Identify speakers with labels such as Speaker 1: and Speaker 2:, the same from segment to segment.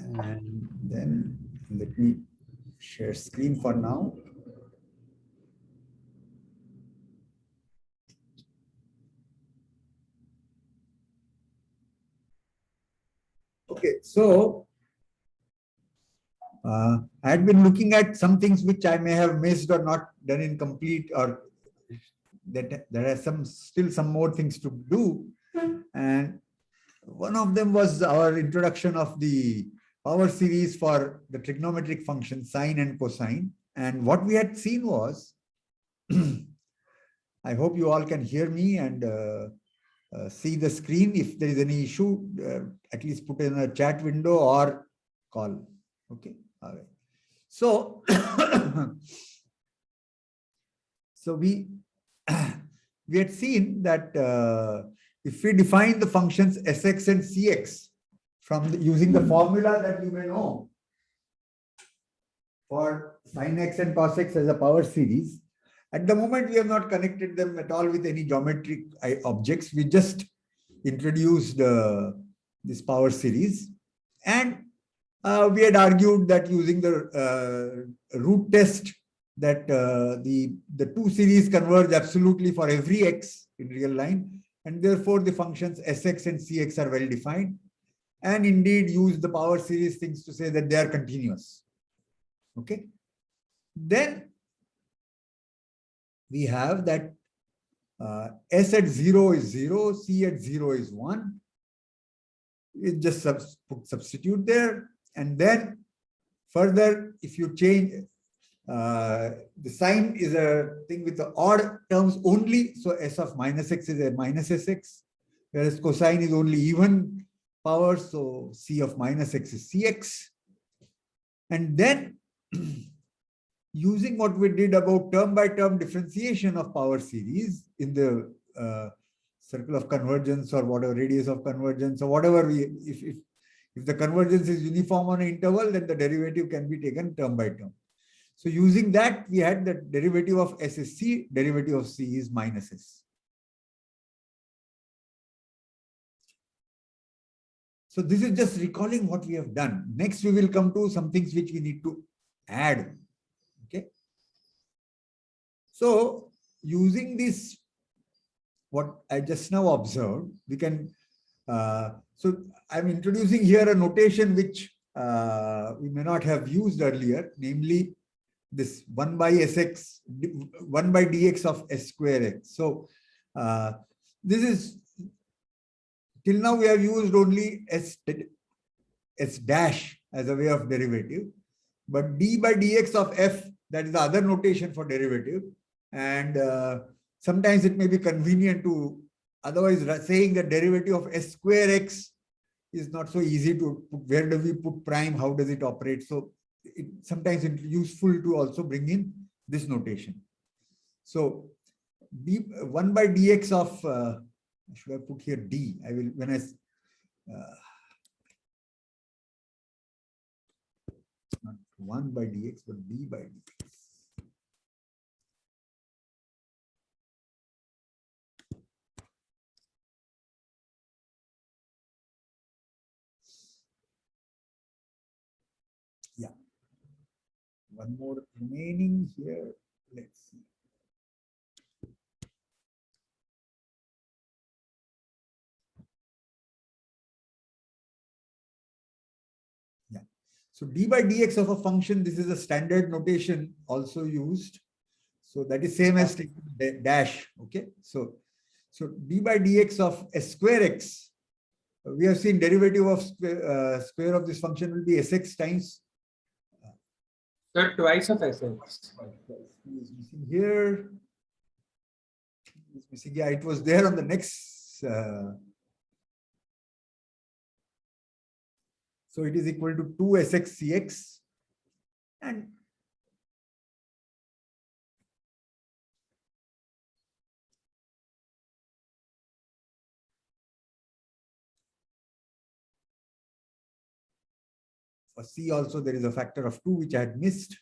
Speaker 1: And then let me share screen for now. Okay, so I had been looking at some things which I may have missed or not done in complete, or that there are still some more things to do. And one of them was our introduction of the power series for the trigonometric function sine and cosine. And what we had seen was, I hope you all can hear me and see the screen. If there is any issue, at least put in a chat window or call. Okay. All right. So, so we had seen that if we define the functions Sx and Cx from using the formula that you may know for sin x and cos x as a power series, at the moment we have not connected them at all with any geometric objects. We just introduced this power series, and we had argued that using the root test that the two series converge absolutely for every x in real line, and therefore the functions Sx and Cx are well defined, and indeed use the power series things to say that they are continuous. Okay. Then we have that S at 0 is 0, C at 0 is 1. We just substitute there. And then further, if you change, the sign is a thing with the odd terms only. So S of minus x is a minus Sx, whereas cosine is only even power. So C of minus x is Cx. And then using what we did about term by term differentiation of power series in the circle of convergence or whatever, radius of convergence or whatever, if the convergence is uniform on an interval, then the derivative can be taken term by term. So using that, we had the derivative of S is C, derivative of C is minus S. So this is just recalling what we have done. Next, we will come to some things which we need to add. Okay. So using this, what I just now observed, we can, so I'm introducing here a notation which we may not have used earlier, namely this 1 by Sx, 1 by dx of S square x. So this is, till now we have used only S dash as a way of derivative, but d by dx of f, that is the other notation for derivative. And sometimes it may be convenient to, otherwise saying the derivative of S square x is not so easy to put. Where do we put prime? How does it operate? So sometimes it's useful to also bring in this notation. So d 1 by dx of, should I put here d? I will, when I, not 1 by dx, but d by dx. Yeah. One more remaining here. Let's see. Yeah. So d by dx of a function, this is a standard notation also used. So that is same as dash. Okay. So d by dx of S square x, we have seen derivative of square of this function will be Sx times.
Speaker 2: So twice of Sx.
Speaker 1: Is missing here. It's missing. Yeah, it was there on the next. So it is equal to 2 Sx Cx, and for C also there is a factor of 2 which I had missed.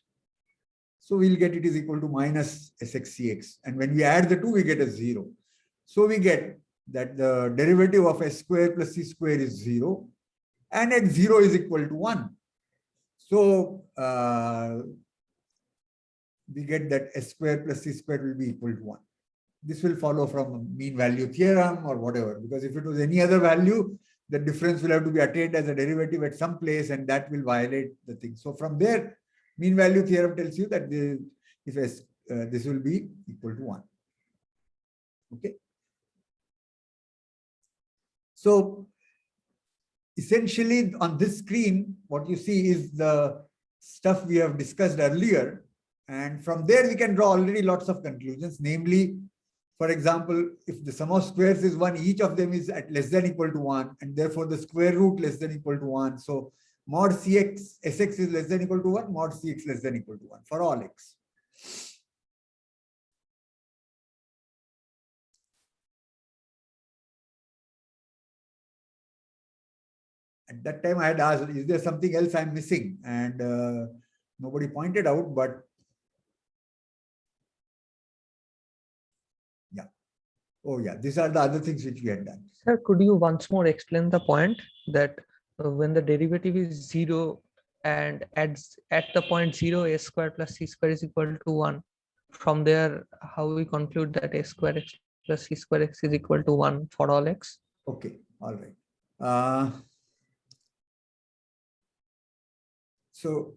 Speaker 1: So we'll get it is equal to minus Sx Cx, and when we add the 2 we get a 0. So we get that the derivative of S square plus C square is 0, and at 0 is equal to 1. So we get that S square plus C square will be equal to 1. This will follow from mean value theorem or whatever, because if it was any other value, the difference will have to be attained as a derivative at some place, and that will violate the thing. So from there, mean value theorem tells you that this will be equal to 1. Okay. So essentially on this screen, what you see is the stuff we have discussed earlier. And from there, we can draw already lots of conclusions. Namely, for example, if the sum of squares is 1, each of them is at less than equal to 1, and therefore the square root less than equal to 1. So mod Cx, Sx is less than equal to 1, mod Cx less than equal to 1 for all x. At that time, I had asked, is there something else I'm missing? And nobody pointed out, but yeah. Oh, yeah. These are the other things which we had done.
Speaker 3: Sir, could you once more explain the point that when the derivative is 0 and at the point 0, S square plus C square is equal to 1. From there, how we conclude that S square x plus C square x is equal to 1 for all x?
Speaker 1: Okay. All right. So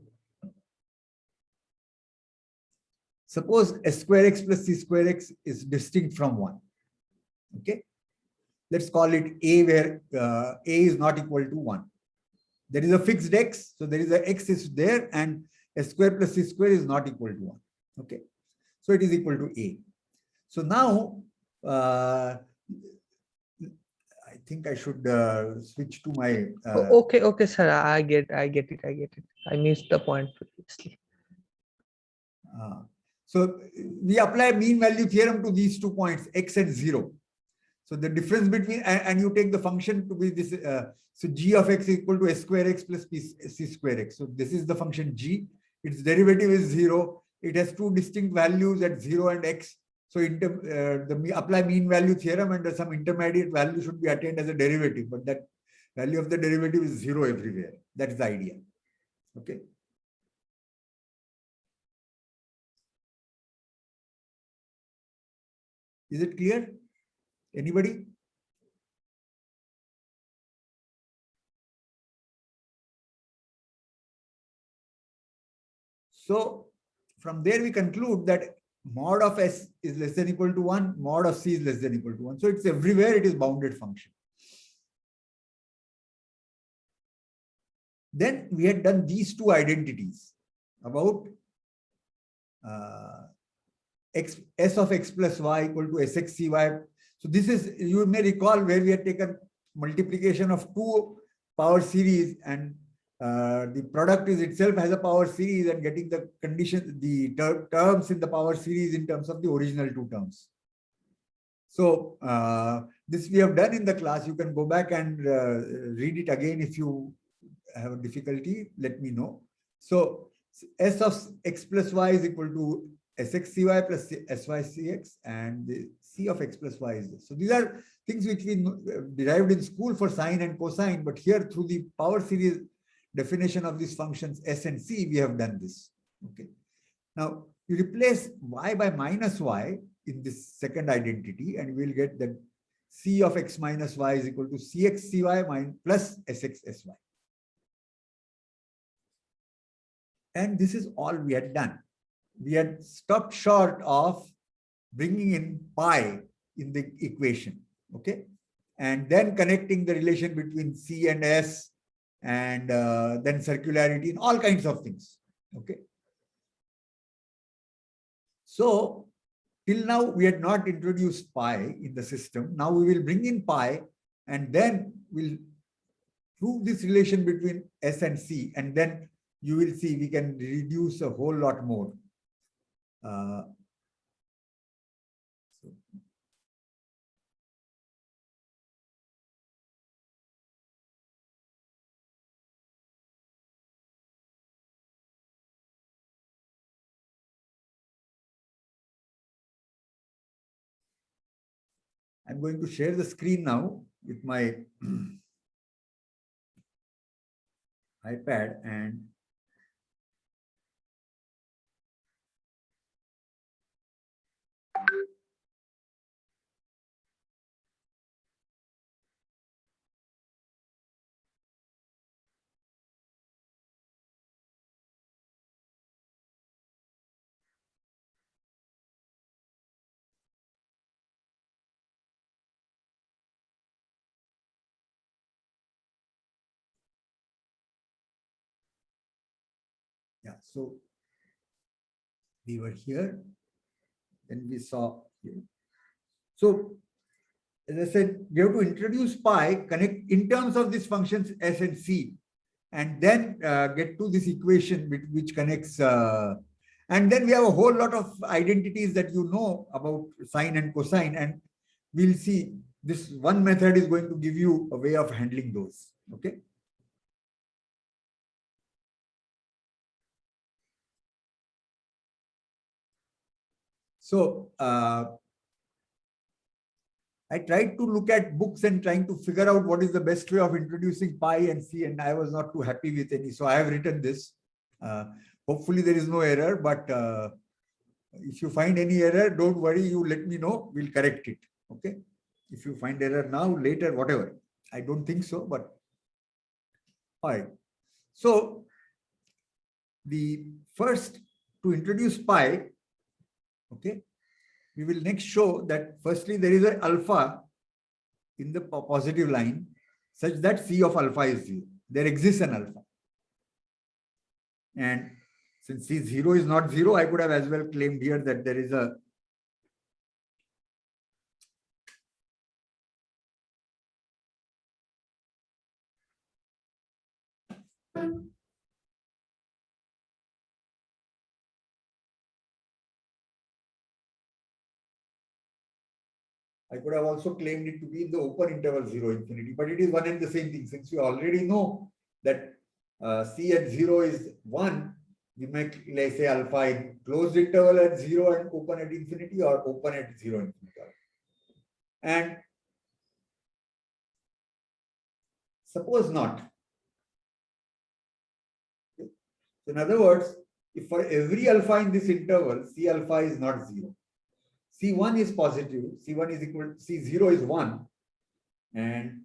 Speaker 1: suppose S square x plus C square x is distinct from 1. Okay. Let's call it A, where A is not equal to 1. There is a fixed x, so there is a x is there, and S square plus C square is not equal to 1. Okay. So it is equal to A. So now I think I should switch to my.
Speaker 3: Okay, sir. I get it. I missed the point previously.
Speaker 1: So we apply mean value theorem to these 2 points, x and 0. So the difference between, and you take the function to be this, so g of x is equal to S square x plus C square x. So this is the function g. Its derivative is 0. It has 2 distinct values at 0 and x. So apply mean value theorem, and some intermediate value should be attained as a derivative, but that value of the derivative is 0 everywhere. That's the idea. Okay. Is it clear? Anybody? So from there we conclude that mod of S is less than equal to 1, mod of C is less than equal to 1. So it's everywhere it is bounded function. Then we had done these 2 identities about S of x plus y equal to Sx Cy. So this is, you may recall, where we had taken multiplication of 2 power series, and the product is itself has a power series, and getting the condition, the terms in the power series in terms of the original 2 terms. So this we have done in the class. You can go back and read it again. If you have a difficulty, let me know. So S of x plus y is equal to Sx Cy plus Sy Cx, and the C of x plus y is this. So these are things which we derived in school for sine and cosine, but here through the power series definition of these functions S and C, we have done this. Okay. Now you replace y by minus y in this second identity, and we'll get that C of x minus y is equal to Cx Cy plus Sx Sy. And this is all we had done. We had stopped short of bringing in pi in the equation, okay? And then connecting the relation between C and S, and then circularity and all kinds of things, okay? So till now, we had not introduced pi in the system. Now we will bring in pi, and then we'll prove this relation between S and C, and then you will see we can reduce a whole lot more. I'm going to share the screen now with my iPad and yeah, so we were here, then we saw here. So as I said, we have to introduce pi, connect in terms of these functions s and c, and then get to this equation which connects. And then we have a whole lot of identities that you know about sine and cosine, and we'll see this one method is going to give you a way of handling those. Okay. So I tried to look at books and trying to figure out what is the best way of introducing pi and c, and I was not too happy with any. So I have written this. Hopefully there is no error, but if you find any error, don't worry, you let me know, we'll correct it. Okay. If you find error now, later, whatever. I don't think so, but all right. So the first, to introduce pi, okay, we will next show that firstly there is an alpha in the positive line such that C of alpha is 0. There exists an alpha. And since C0 is not 0, I could have as well claimed here that there is a I could have also claimed it to be in the open interval 0 infinity, but it is one and the same thing. Since we already know that C at 0 is 1, we make, let's say, alpha in closed interval at 0 and open at infinity, or open at 0 infinity. And suppose not. Okay. So in other words, if for every alpha in this interval, C alpha is not 0. C1 is positive, C1 is equal, C0 is 1, and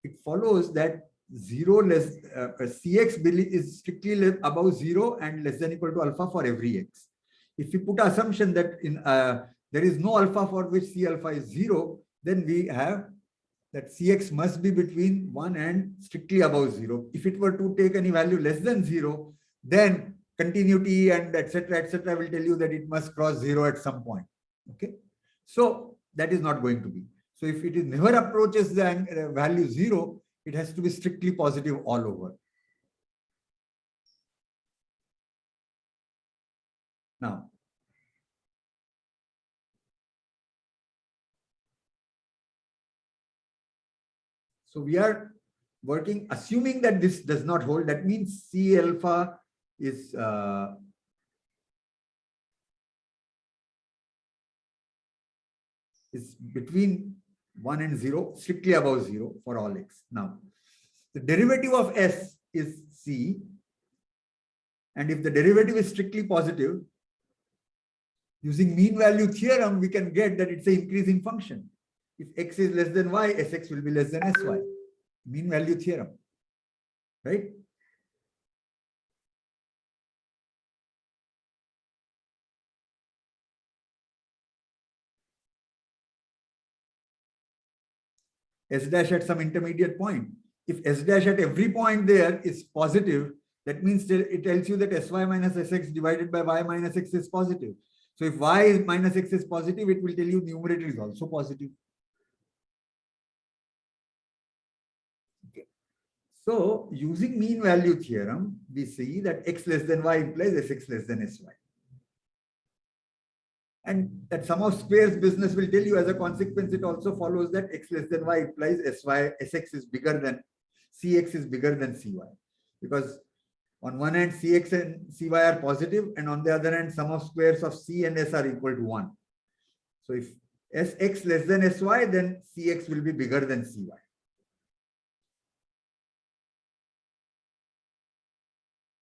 Speaker 1: it follows that 0 less Cx is strictly above 0 and less than equal to alpha for every x. If we put assumption that in there is no alpha for which C alpha is 0, then we have that Cx must be between 1 and strictly above 0. If it were to take any value less than 0, then continuity and etc. will tell you that it must cross 0 at some point. Okay. So that is not going to be. So if it is never approaches the value 0, it has to be strictly positive all over. Now, so we are working, assuming that this does not hold. That means C alpha is between 1 and 0, strictly above 0 for all x. Now, the derivative of S is C, and if the derivative is strictly positive, using mean value theorem, we can get that it's an increasing function. If x is less than y, Sx will be less than Sy. Mean value theorem, right? S dash at some intermediate point. If S dash at every point there is positive, that means it tells you that Sy minus Sx divided by y minus x is positive. So if y minus x is positive, it will tell you numerator is also positive. Okay. So using mean value theorem, we see that x less than y implies Sx less than Sy. And that sum of squares business will tell you as a consequence, it also follows that x less than y implies Sx is bigger than Cx is bigger than Cy. Because On one hand, Cx and Cy are positive, and on the other hand, sum of squares of C and S are equal to 1. So if Sx less than Sy, then Cx will be bigger than Cy.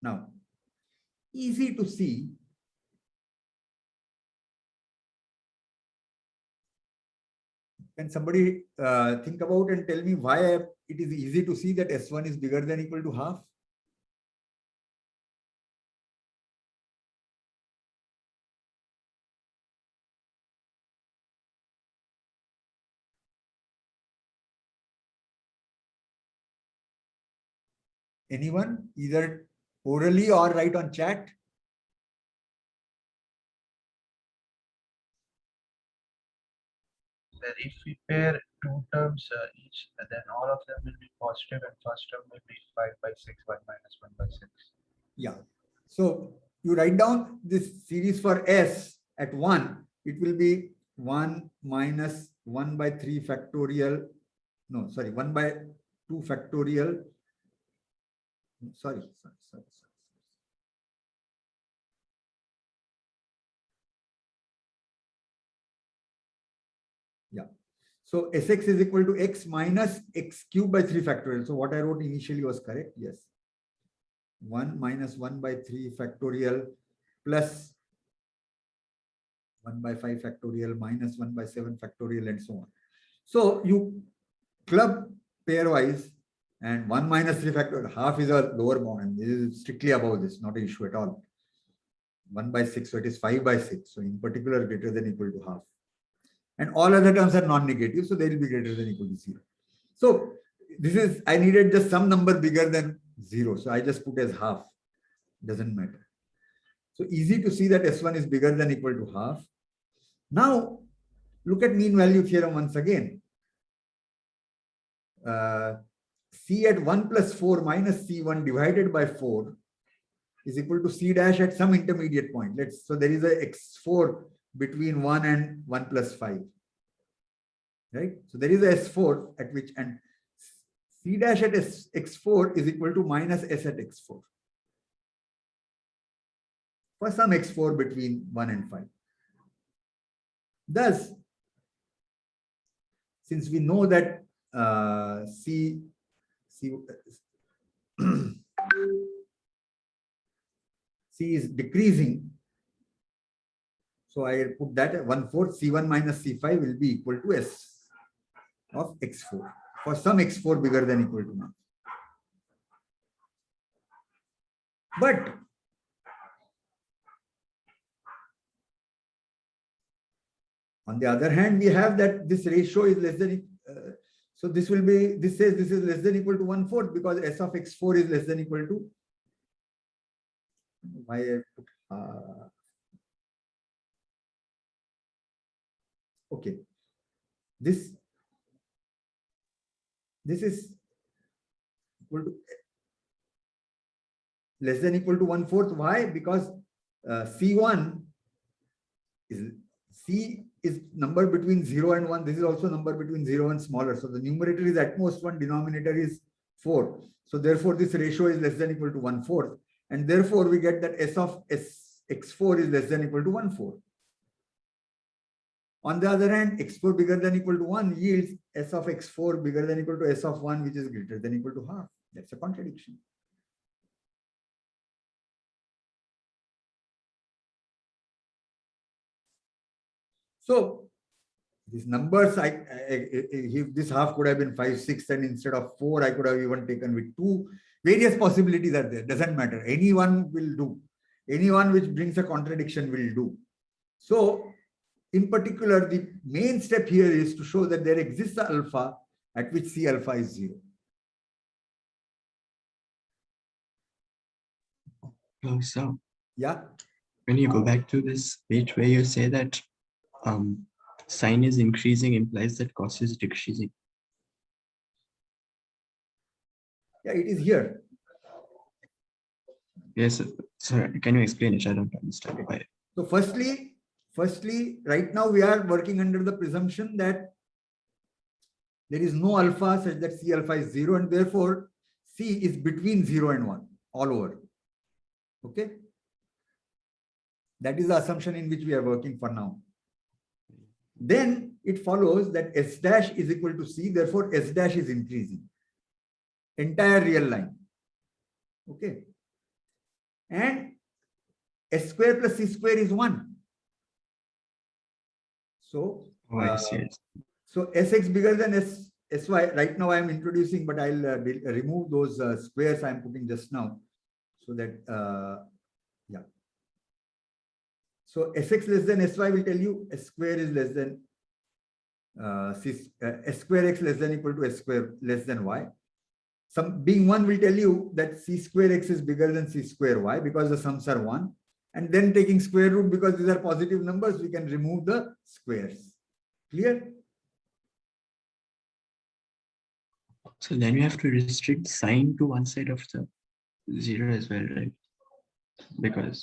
Speaker 1: Now, easy to see. Can somebody think about and tell me why it is easy to see that S1 is bigger than equal to half? Anyone, either orally or write on chat?
Speaker 4: That if we pair two terms each, then all of them will be positive, and first term will be 5 by 6, 1 minus 1 by 6.
Speaker 1: Yeah. So you write down this series for S at 1, it will be 1 minus 1 by 3 factorial. No, sorry, 1 by 2 factorial. Sorry. Yeah. So Sx is equal to x minus x cubed by 3 factorial. So what I wrote initially was correct. Yes. 1 minus 1 by 3 factorial plus 1 by 5 factorial minus 1 by 7 factorial and so on. So you club pairwise, and 1 minus 3 factorial, half is a lower bound. This is strictly above this, not an issue at all. 1 by 6, so it is 5 by 6. So in particular, greater than equal to half. And all other terms are non-negative, so they will be greater than equal to 0. So this is, I needed just some number bigger than 0. So I just put as half. Doesn't matter. So easy to see that S1 is bigger than equal to half. Now, look at mean value theorem once again. C at 1 plus 4 minus C1 divided by 4 is equal to C dash at some intermediate point. So there is a x4 between 1 and 1 plus 5. Right? So there is a S4 at which, and C dash at x4 is equal to minus S at x4. For some x4 between 1 and 5. Thus, since we know that C is decreasing, so I put that at 1/4 C1 minus C5 will be equal to S of x4 for some x4 bigger than equal to 1. But on the other hand, we have that this ratio is less than, so this will be, this says this is less than equal to 1/4 because S of x4 is less than equal to, why I put, okay, this is equal to less than equal to 1/4. Why? Because C1 is, C is number between 0 and 1. This is also number between 0 and smaller. So the numerator is at most 1, denominator is 4. So therefore this ratio is less than equal to 1/4. And therefore we get that S of x4 is less than equal to 1/4. On the other hand, x4 bigger than equal to 1 yields S of x4 bigger than equal to S of 1, which is greater than equal to half. That's a contradiction. So these numbers, if this half could have been 5, 6, and instead of 4, I could have even taken with 2. Various possibilities are there. Doesn't matter. Any one will do. Any one which brings a contradiction will do. So in particular, the main step here is to show that there exists an alpha at which C alpha is 0.
Speaker 5: Oh, so
Speaker 1: Yeah.
Speaker 5: when you go back to this page where you say that sine is increasing implies that cos is decreasing.
Speaker 1: Yeah, it is here.
Speaker 5: Yes, sir. Can you explain it? I don't understand why.
Speaker 1: So firstly, right now we are working under the presumption that there is no alpha such that C alpha is 0, and therefore C is between 0 and 1 all over. Okay. That is the assumption in which we are working for now. Then it follows that S dash is equal to C, therefore S dash is increasing. Entire real line. Okay. And S square plus C square is 1. So,
Speaker 5: Oh, I see.
Speaker 1: so Sx bigger than Sy. Right now I am introducing, but I'll remove those squares I am putting just now. So that, yeah. So Sx less than Sy will tell you S square is less than S square x less than equal to S square less than Y. Some being 1 will tell you that C square x is bigger than C square Y because the sums are 1. And then taking square root, because these are positive numbers, we can remove the squares. Clear?
Speaker 5: So then you have to restrict sign to one side of the 0 as well, right? Because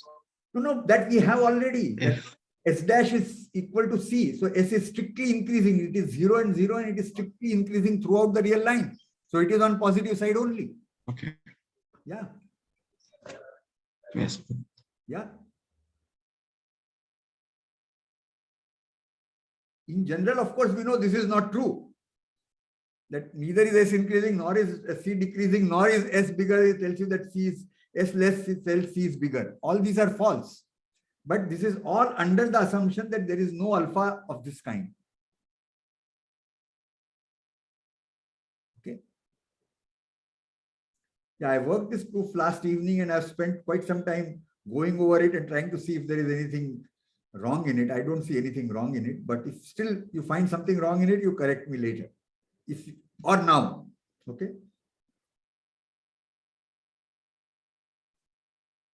Speaker 1: No, that we have already.
Speaker 5: if
Speaker 1: S dash is equal to C. So S is strictly increasing. It is 0 and 0, and it is strictly increasing throughout the real line. So it is on positive side only.
Speaker 5: okay,
Speaker 1: Yeah.
Speaker 5: yes,
Speaker 1: Yeah. In general, of course, we know this is not true. That neither is S increasing, nor is C decreasing, nor is S bigger. It tells you that C is S less, it tells C is bigger. All these are false. But this is all under the assumption that there is no alpha of this kind. Okay. Yeah, I worked this proof last evening and I've spent quite some time going over it and trying to see if there is anything wrong in it. I don't see anything wrong in it, but if still you find something wrong in it, you correct me later. If or now. Okay.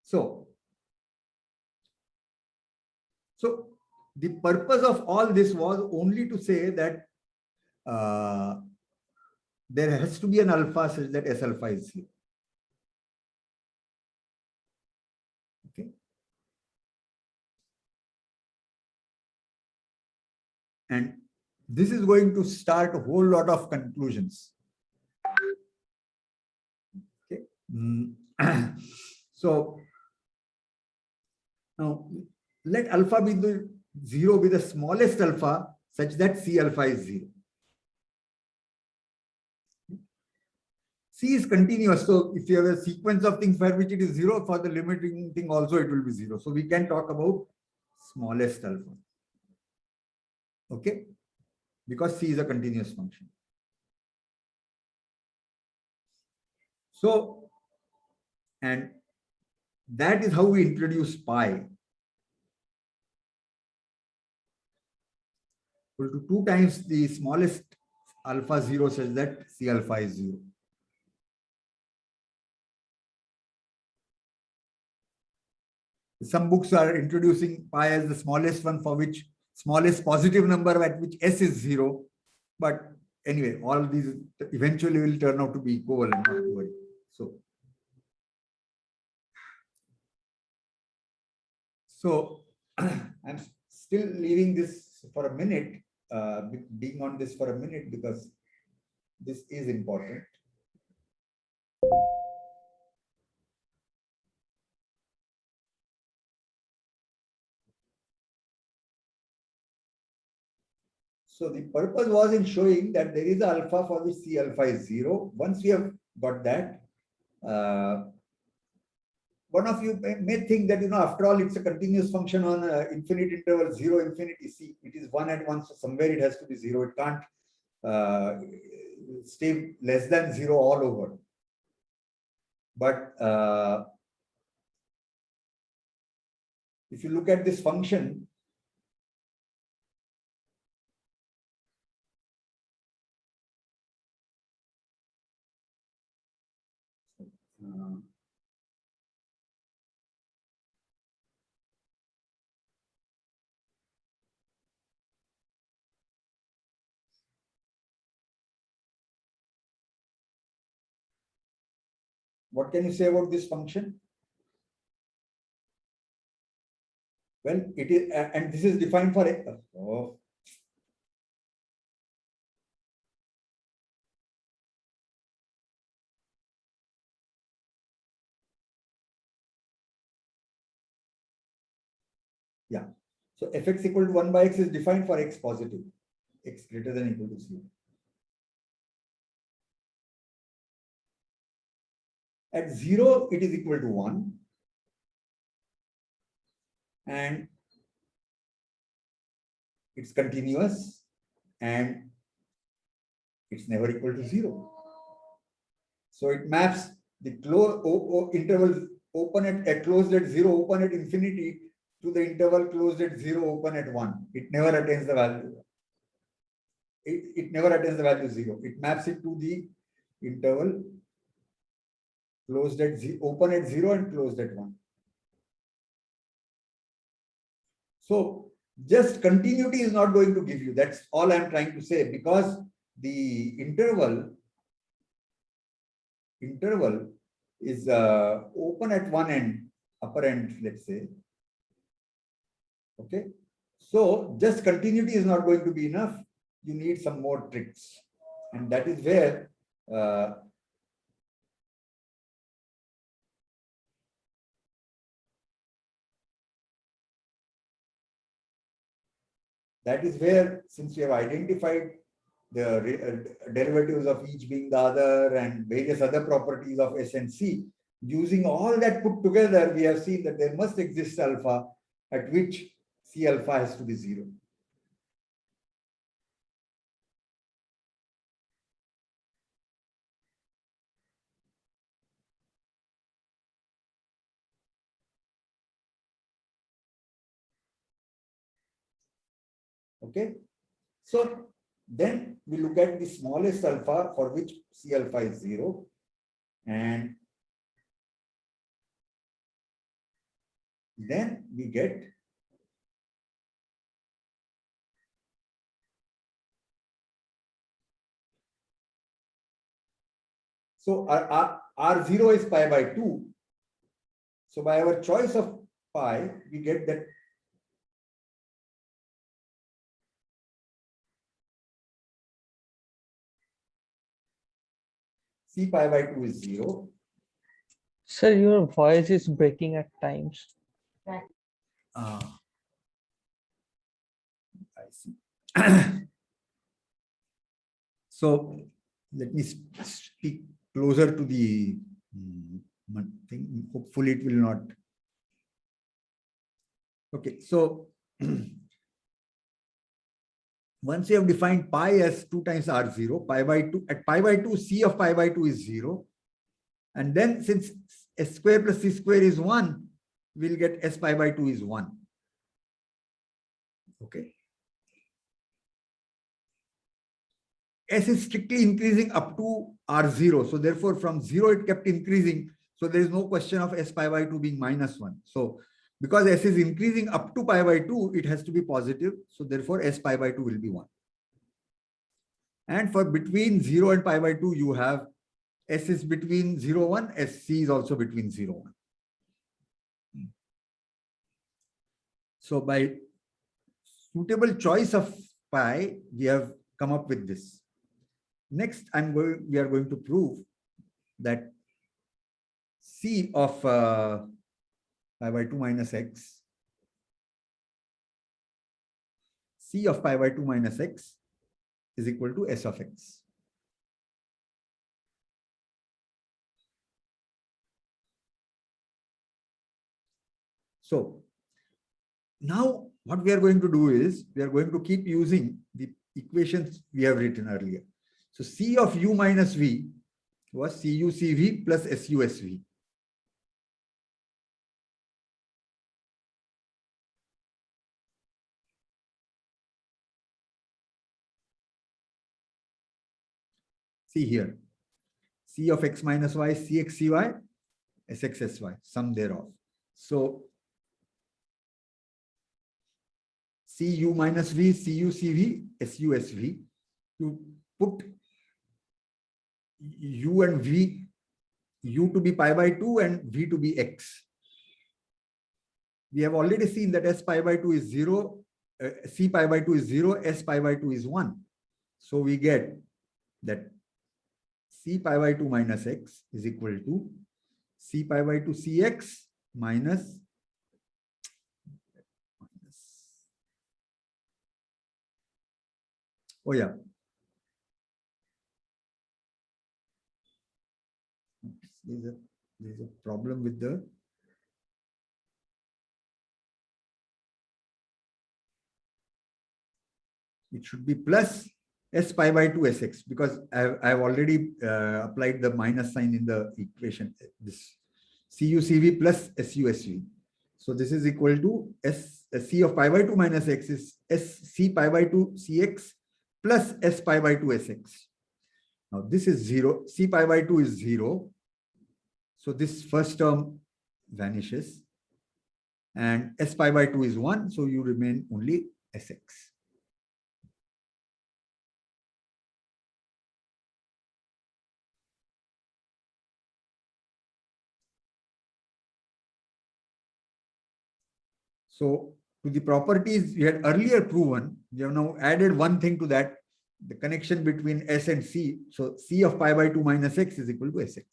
Speaker 1: So the purpose of all this was only to say that there has to be an alpha such that S alpha is 0. Okay. And this is going to start a whole lot of conclusions. Okay. So now let alpha be the 0 be the smallest alpha such that C alpha is 0. C is continuous. So if you have a sequence of things for which it is 0, for the limiting thing also it will be 0. So we can talk about smallest alpha. Okay. Because C is a continuous function. So, and that is how we introduce pi. Equal to 2 times the smallest alpha 0 such that C alpha is 0. Some books are introducing pi as the smallest one, for which smallest positive number at which S is 0. But anyway, all these eventually will turn out to be equivalent, not to worry. So I'm still leaving this for a minute, being on this for a minute, because this is important. So the purpose was in showing that there is alpha for which C alpha is 0. Once we have got that, one of you may think that, after all, it's a continuous function on infinite interval 0, infinity C. It is 1 at 1, so somewhere it has to be 0. It can't stay less than 0 all over. But if you look at this function, what can you say about this function? Well, it is, and this is defined for Yeah. So fx equal to 1 by x is defined for x positive, x greater than or equal to 0. At 0, it is equal to 1. And it's continuous and it's never equal to 0. So it maps the interval open at closed at 0, open at infinity to the interval closed at 0, open at 1. It never attains the value. It never attains the value 0. It maps it to the interval closed at 0, open at 0 and closed at 1. So just continuity is not going to give you. That's all I'm trying to say, because the interval is open at one end, upper end, let's say. Okay. So just continuity is not going to be enough. You need some more tricks. And that is where since we have identified the derivatives of each being the other and various other properties of S and C, using all that put together, we have seen that there must exist alpha at which C alpha has to be 0. Okay. So then we look at the smallest alpha for which C alpha is 0, and then we get so our R0 is pi by 2. So by our choice of pi, we get that C pi by 2 is 0.
Speaker 3: Sir, your voice is breaking at times.
Speaker 1: I see. So let me speak closer to the thing. Hopefully it will not. Okay, so once you have defined pi as 2 times R0, pi by 2, at pi by 2, C of pi by 2 is 0. And then since S square plus C square is 1, we'll get S pi by 2 is 1. Okay. S is strictly increasing up to R0. So therefore from 0 it kept increasing. So there is no question of S pi by 2 being minus 1. So because S is increasing up to pi by 2, it has to be positive. So therefore S pi by 2 will be 1. And for between 0 and pi by 2, you have S is between 0, 1, SC is also between 0, 1. So by suitable choice of pi, we have come up with this. Next, we are going to prove that C of pi by 2 minus x, C of pi by 2 minus x is equal to S of x. So now what we are going to do is we are going to keep using the equations we have written earlier. So C of u minus v was Cu Cv plus Su Sv. See here, C of x minus y, Cx Cy, Sx Sy, sum thereof. So Cu minus v, Cu Cv, Su Sv. You put u and v, u to be pi by 2 and v to be x. We have already seen that S pi by 2 is 0, C pi by 2 is 0, S pi by 2 is 1. So we get that C pi by 2 minus x is equal to C pi by 2 Cx minus Oh yeah. There's a problem with the it should be plus s pi by 2 sx because I've already applied the minus sign in the equation. This CUCV plus SUSV. So this is equal to C of pi by 2 minus x is SC pi by 2 CX plus S pi by 2 SX. Now this is 0. C pi by 2 is 0. So this first term vanishes. And S pi by 2 is 1. So you remain only Sx. So to the properties we had earlier proven, we have now added one thing to that, the connection between S and C. So C of pi by 2 minus x is equal to Sx.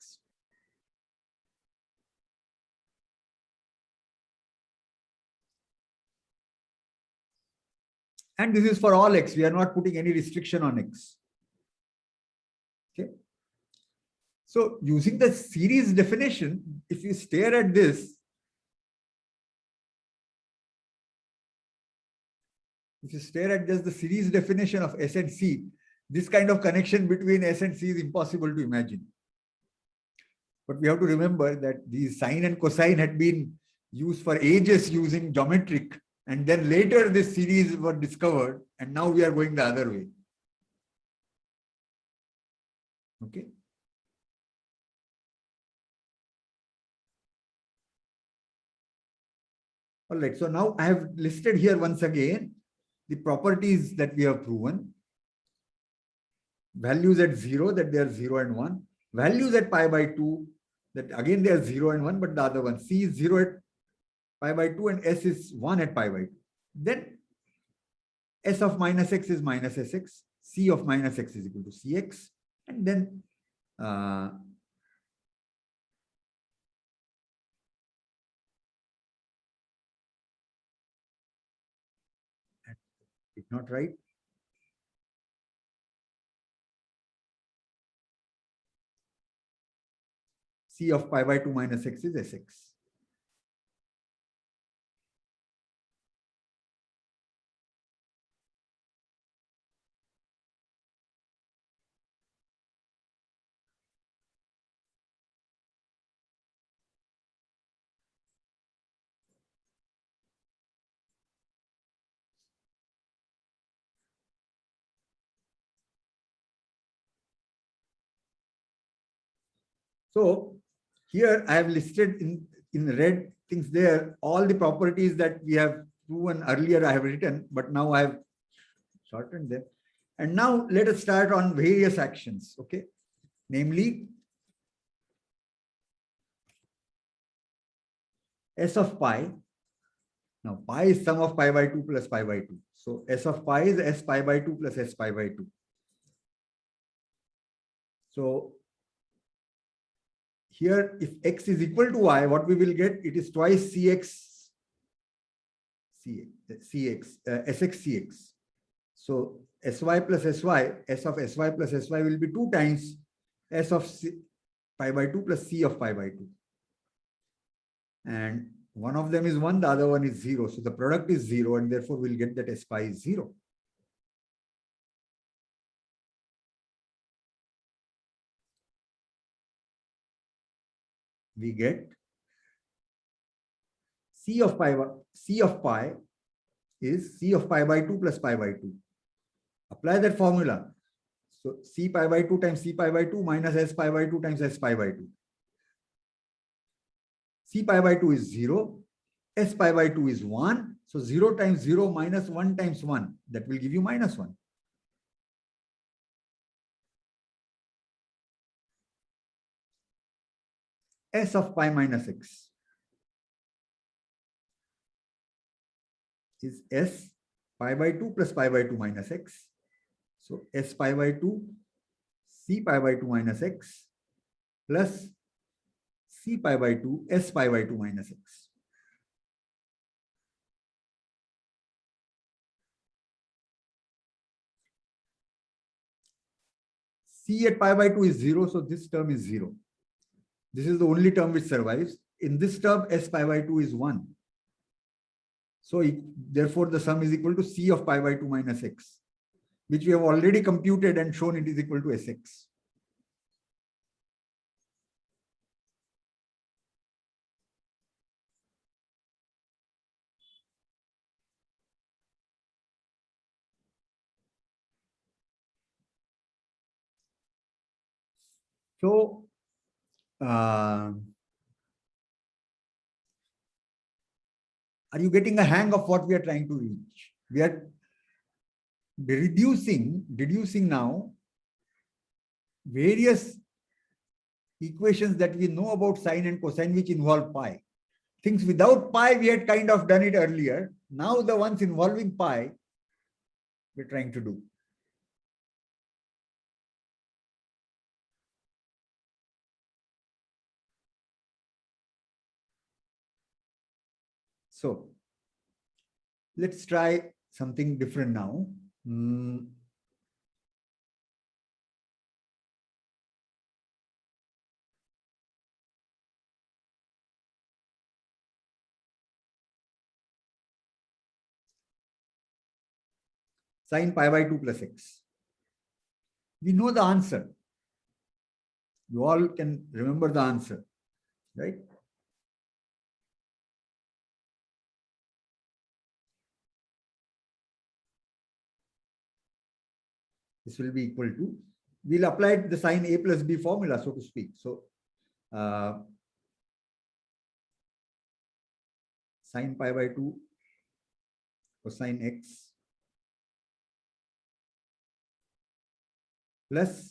Speaker 1: And this is for all x. We are not putting any restriction on x. Okay. So using the series definition, if you stare at this, if you stare at just the series definition of S and C, this kind of connection between S and C is impossible to imagine. But we have to remember that these sine and cosine had been used for ages using geometric, and then later this series were discovered, and now we are going the other way. Okay. All right. So now I have listed here once again the properties that we have proven. Values at 0, that they are 0 and 1. Values at pi by 2, that again they are 0 and 1, but the other one. C is 0 at pi by 2 and S is 1 at pi by 2. Then S of minus x is minus Sx. C of minus x is equal to Cx. And then it's not right. C of pi by 2 minus x is Sx. So here I have listed in red things there, all the properties that we have proven earlier I have written, but now I have shortened them. And now let us start on various actions, okay? Namely, S of pi. Now pi is sum of pi by 2 plus pi by 2. So S of pi is S pi by 2 plus S pi by 2. So here, if x is equal to y, what we will get, it is twice Sx Cx. So Sy plus Sy, S of Sy plus Sy will be 2 times S of pi by 2 plus C of pi by 2. And one of them is 1, the other one is 0. So the product is 0, and therefore we'll get that S pi is 0. We get C of pi is C of pi by 2 plus pi by 2. Apply that formula. So C pi by 2 times C pi by 2 minus S pi by 2 times S pi by 2. C pi by 2 is 0. S pi by 2 is 1. So 0 times 0 minus 1 times 1. That will give you minus 1. S of pi minus x is S pi by 2 plus pi by 2 minus x. So S pi by 2, C pi by 2 minus x plus C pi by 2, S pi by 2 minus x. C at pi by 2 is 0, so this term is 0. This is the only term which survives. In this term, S pi by 2 is 1. So therefore, the sum is equal to C of pi by 2 minus x, which we have already computed and shown it is equal to Sx. So, are you getting a hang of what we are trying to reach? We are deducing now various equations that we know about sine and cosine which involve pi. Things without pi, we had kind of done it earlier. Now the ones involving pi, we're trying to do. So let's try something different now. Sine pi by 2 plus x. We know the answer. You all can remember the answer, right? This will be equal to, we'll apply the sine a plus b formula, so to speak. So sine pi by 2 cosine x plus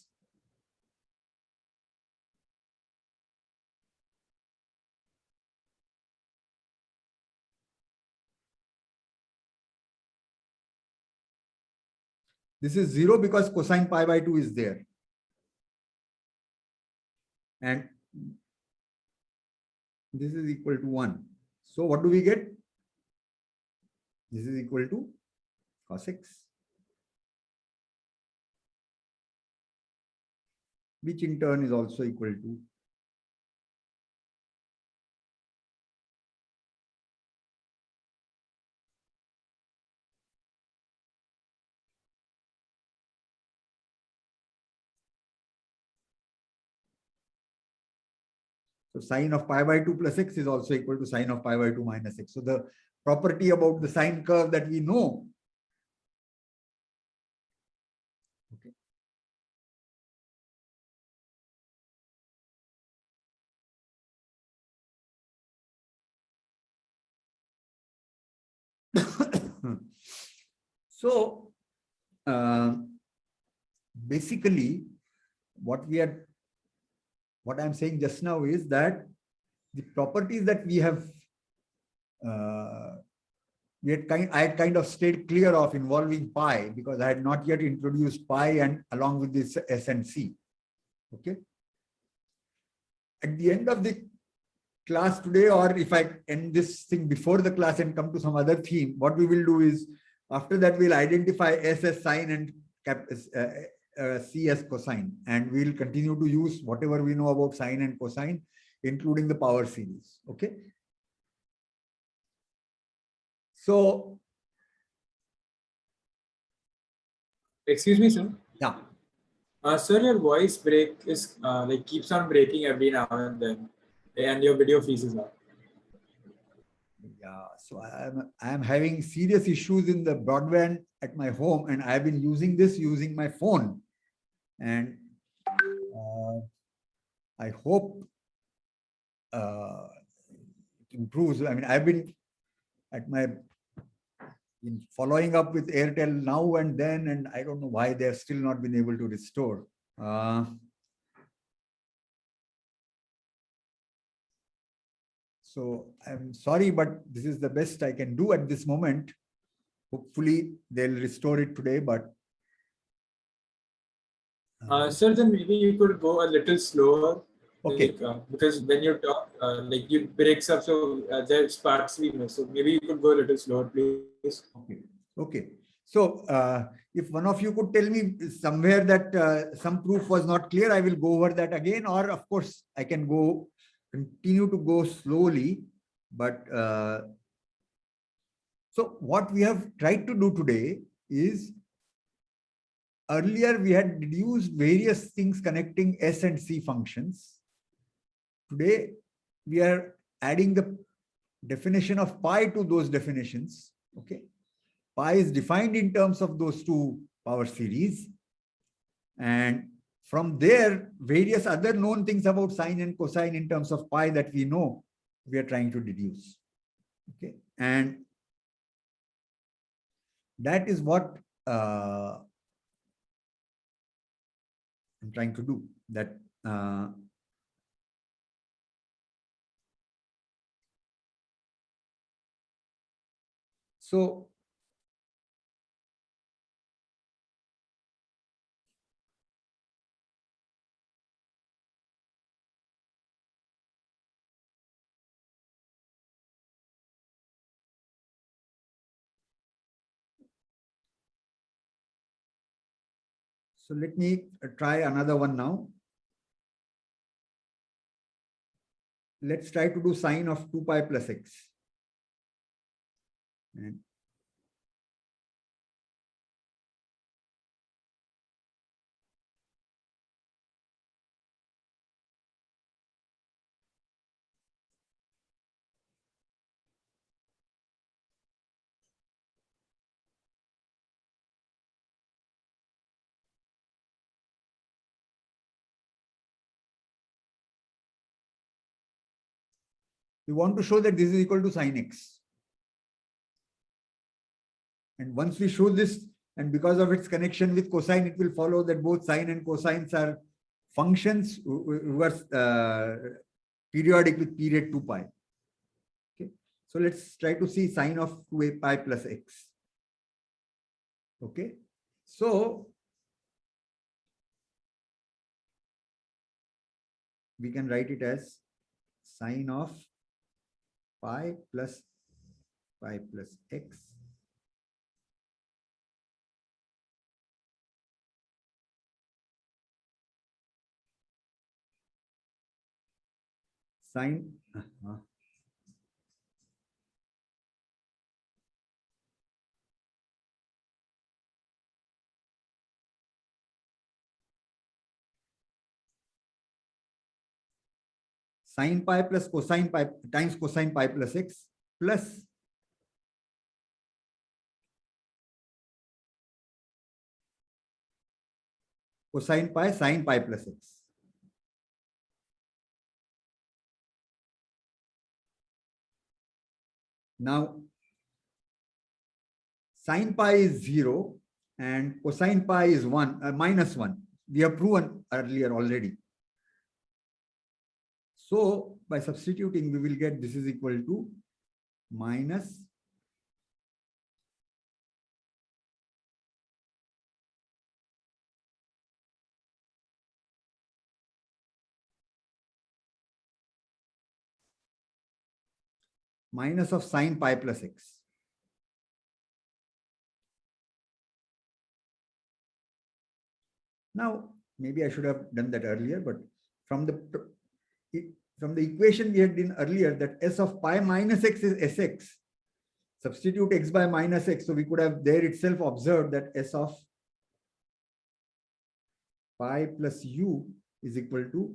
Speaker 1: this is 0 because cosine pi by 2 is there. And this is equal to 1. So what do we get? This is equal to cos x, which in turn is also equal to so sine of pi by 2 plus x is also equal to sine of pi by 2 minus x. So the property about the sine curve that we know. Okay. So basically what I'm saying just now is that the properties that we have I had kind of stayed clear of involving pi because I had not yet introduced pi and along with this S and C. Okay. At the end of the class today, or if I end this thing before the class and come to some other theme, what we will do is after that we'll identify S as sine and C as cosine, and we'll continue to use whatever we know about sine and cosine, including the power series. Okay. So,
Speaker 2: Excuse me, sir.
Speaker 1: yeah.
Speaker 2: Sir, your voice break is like keeps on breaking every now and then, and your video freezes up.
Speaker 1: Yeah, so I am having serious issues in the broadband at my home, and I've been using my phone, and I hope it improves. I mean, I've been following up with Airtel now and then, and I don't know why they're still not been able to restore. So I'm sorry, but this is the best I can do at this moment. Hopefully they'll restore it today, but.
Speaker 2: Sir, then maybe you could go a little slower.
Speaker 1: Okay.
Speaker 2: Like, because when you talk, like you breaks up, so there's parts we miss. So maybe you could go a little slower, please.
Speaker 1: Okay. Okay. So if one of you could tell me somewhere that some proof was not clear, I will go over that again, or of course I can continue to go slowly. But so what we have tried to do today is, earlier we had deduced various things connecting S and C functions. Today we are adding the definition of pi to those definitions. Okay. Pi is defined in terms of those two power series. And from there, various other known things about sine and cosine in terms of pi that we know, we are trying to deduce. Okay. And that is what I'm trying to do. That so let me try another one now. Let's try to do sine of 2 pi plus x. And we want to show that this is equal to sine x. And once we show this, and because of its connection with cosine, it will follow that both sine and cosines are functions who are periodic with period 2 pi. Okay. So let's try to see sine of 2 pi plus x. Okay. So we can write it as sine of pi plus x sine sine pi plus cosine pi times cosine pi plus x plus cosine pi sine pi plus x. Now, sine pi is 0 and cosine pi is minus 1. We have proven earlier already. So by substituting, we will get this is equal to minus of sine pi plus x. Now, maybe I should have done that earlier, but from the equation we had done earlier, that s of pi minus x is sx. Substitute x by minus x. So we could have there itself observed that s of pi plus u is equal to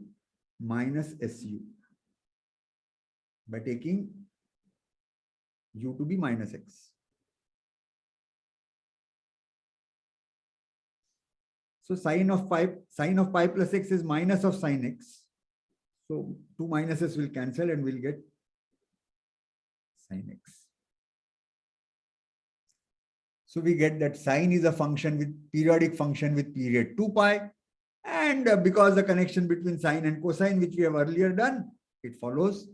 Speaker 1: minus su by taking u to be minus x. So sine of pi plus x is minus of sine x. So two minuses will cancel and we'll get sine x. So we get that sine is a function with periodic function with period 2 pi. And because the connection between sine and cosine, which we have earlier done, it follows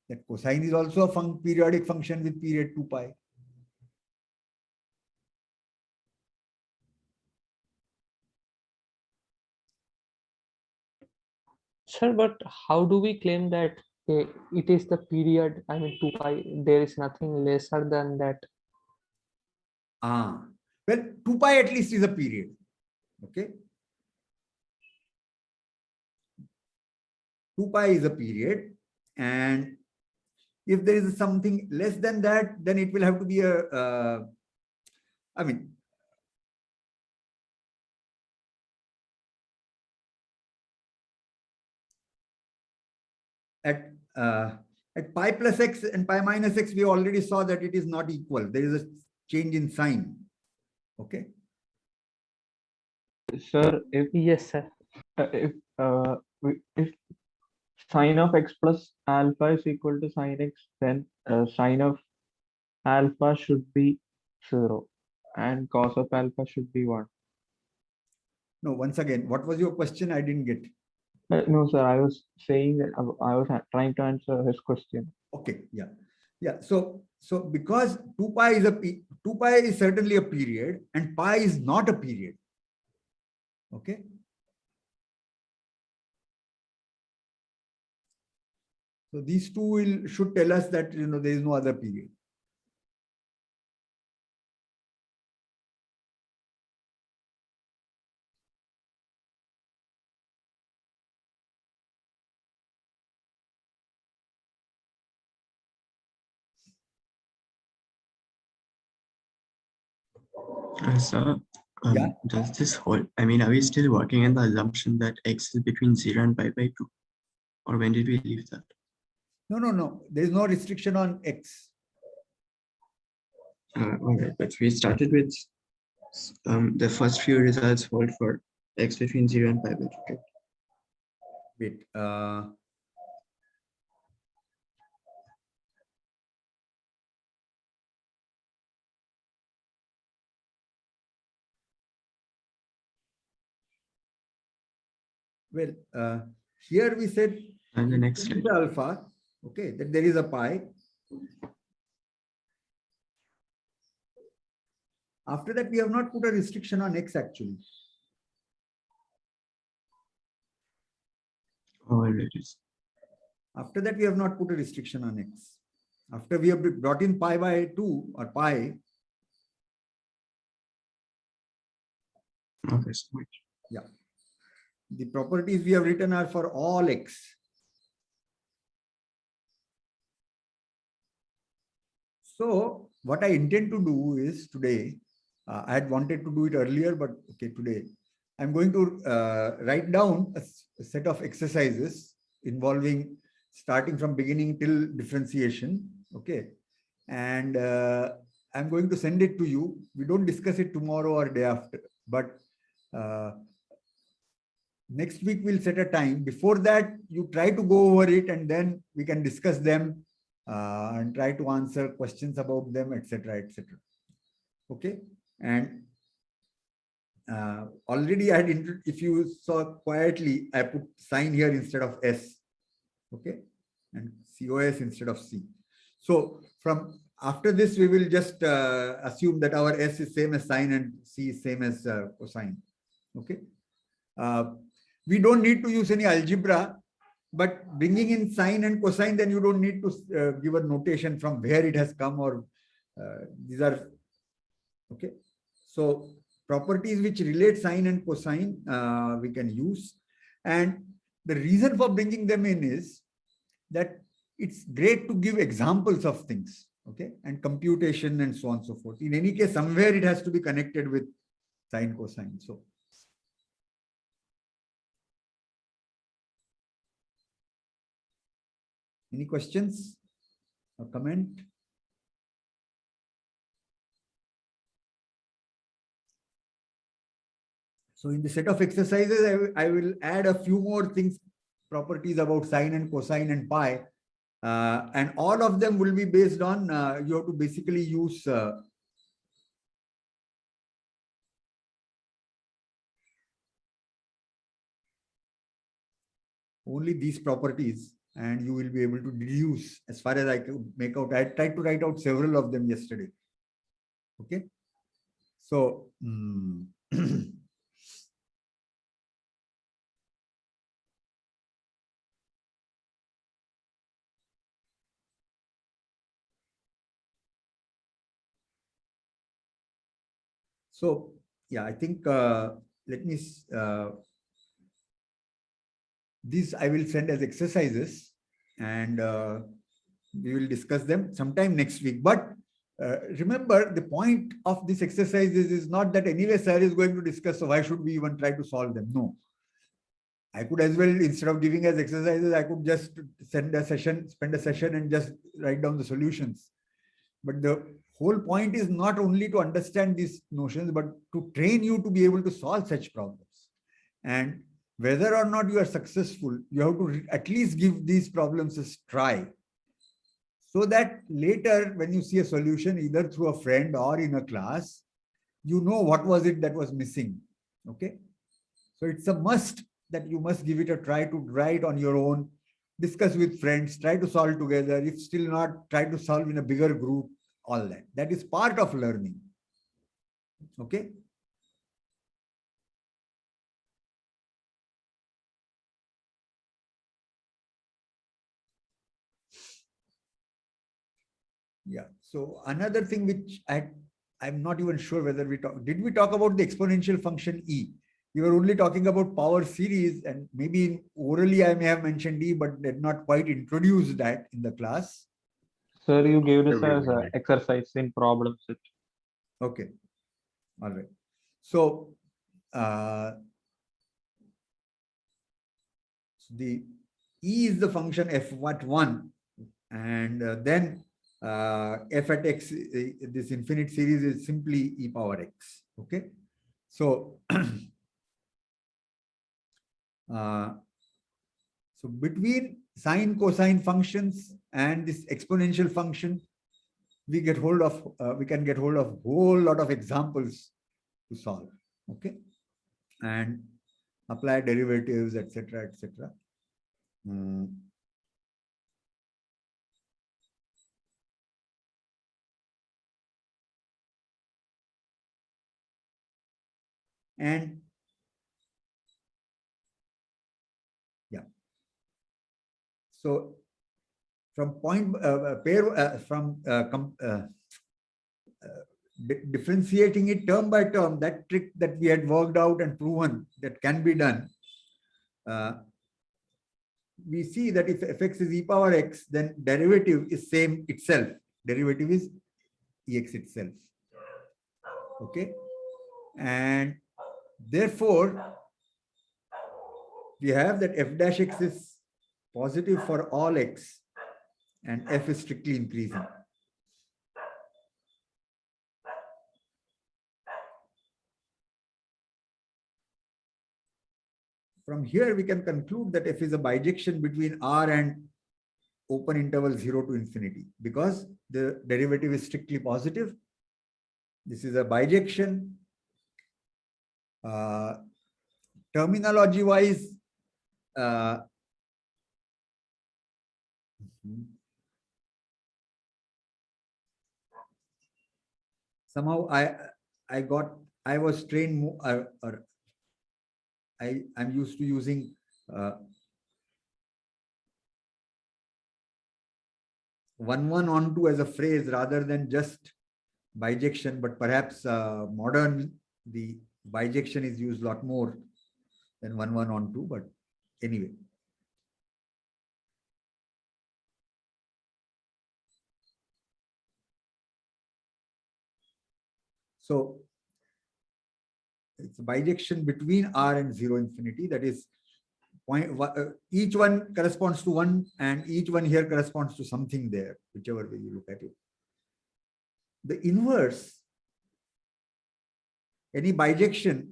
Speaker 1: that cosine is also a periodic function with period 2 pi.
Speaker 3: Sir, but how do we claim that it is the period, I mean 2 pi, there is nothing lesser than that?
Speaker 1: Well, 2 pi at least is a period. Okay. 2 pi is a period. And if there is something less than that, then it will have to be a, I mean, at pi plus x and pi minus x, we already saw that it is not equal. There is a change in sign. Okay.
Speaker 6: Sir,
Speaker 3: Yes, sir.
Speaker 6: if sine of x plus alpha is equal to sine x, then sine of alpha should be 0 and cos of alpha should be 1.
Speaker 1: No, once again, what was your question? I didn't get.
Speaker 6: No, sir, I was saying that I was trying to answer his question.
Speaker 1: Okay, yeah. Yeah. So because 2 pi is 2 pi is certainly a period and pi is not a period. Okay. So these two should tell us that there is no other period.
Speaker 5: So,
Speaker 1: Yeah.
Speaker 5: does this hold? I mean, are we still working on the assumption that x is between 0 and pi by 2? Or when did we leave that?
Speaker 1: No. There is no restriction on x.
Speaker 5: All right, but we started with the first few results hold for x between 0 and pi by 2. Right?
Speaker 1: Wait. Well, here we said
Speaker 5: And the next slide.
Speaker 1: alpha, okay, that there is a pi. After that, we have not put a restriction on x actually.
Speaker 5: All right.
Speaker 1: After that, we have not put a restriction on x. After we have brought in pi by 2 or pi.
Speaker 5: Okay, so much.
Speaker 1: Yeah. The properties we have written are for all x. So what I intend to do is today, I had wanted to do it earlier, but okay, today I'm going to write down a set of exercises involving starting from beginning till differentiation. Okay. And I'm going to send it to you. We don't discuss it tomorrow or day after, but next week we'll set a time. Before that, you try to go over it and then we can discuss them and try to answer questions about them, etc., etc. Okay. And already I had, if you saw quietly, I put sign here instead of S. Okay. And COS instead of C. So from after this, we will just assume that our S is same as sine and C is same as cosine. Okay. We don't need to use any algebra, but bringing in sine and cosine, then you don't need to give a notation from where it has come, or these are okay. So properties which relate sine and cosine we can use, and the reason for bringing them in is that it's great to give examples of things, okay, and computation and so on and so forth. In any case, somewhere it has to be connected with sine cosine. So any questions or comment? So in the set of exercises, I will add a few more things, properties about sine and cosine and pi. And all of them will be based on, you have to basically use only these properties, and you will be able to deduce as far as I could make out. I tried to write out several of them yesterday. Okay. So, So yeah, I think let me these I will send as exercises, and we will discuss them sometime next week. But remember, the point of this exercises is not that anyway sir is going to discuss, so why should we even try to solve them? No. I could as well, instead of giving as exercises, I could just spend a session and just write down the solutions. But the whole point is not only to understand these notions, but to train you to be able to solve such problems. And whether or not you are successful, you have to at least give these problems a try, so that later when you see a solution, either through a friend or in a class, you know what was it that was missing. Okay. So it's a must that you must give it a try, to write on your own, discuss with friends, try to solve together. If still not, try to solve in a bigger group, all that. That is part of learning. Okay. Yeah. So another thing which I'm not even sure whether did we talk about the exponential function E? We were only talking about power series, and maybe orally I may have mentioned E, but did not quite introduce that in the class.
Speaker 6: Sir, you gave this
Speaker 5: Yeah,
Speaker 6: as an exercise in problem set.
Speaker 1: Okay. All right. So the E is the function f at 1, and then f at x, this infinite series is simply e power x. Okay. So so between sine cosine functions and this exponential function, we can get hold of whole lot of examples to solve. Okay. And apply derivatives, etc., etc. And yeah, so from differentiating it term by term, that trick that we had worked out and proven that can be done, we see that if fx is e power x, then derivative is same itself. Derivative is ex itself. Okay. And therefore, we have that f dash x is positive for all x, and f is strictly increasing. From here, we can conclude that f is a bijection between R and open interval 0 to infinity, because the derivative is strictly positive. This is a bijection. Terminology wise, somehow I was trained or I'm used to using 1-1 onto as a phrase rather than just bijection, but perhaps modern the bijection is used a lot more than 1-1 onto, but anyway. So it's a bijection between R and 0 infinity. That is, each one corresponds to 1, and each one here corresponds to something there, whichever way you look at it. The inverse, any bijection,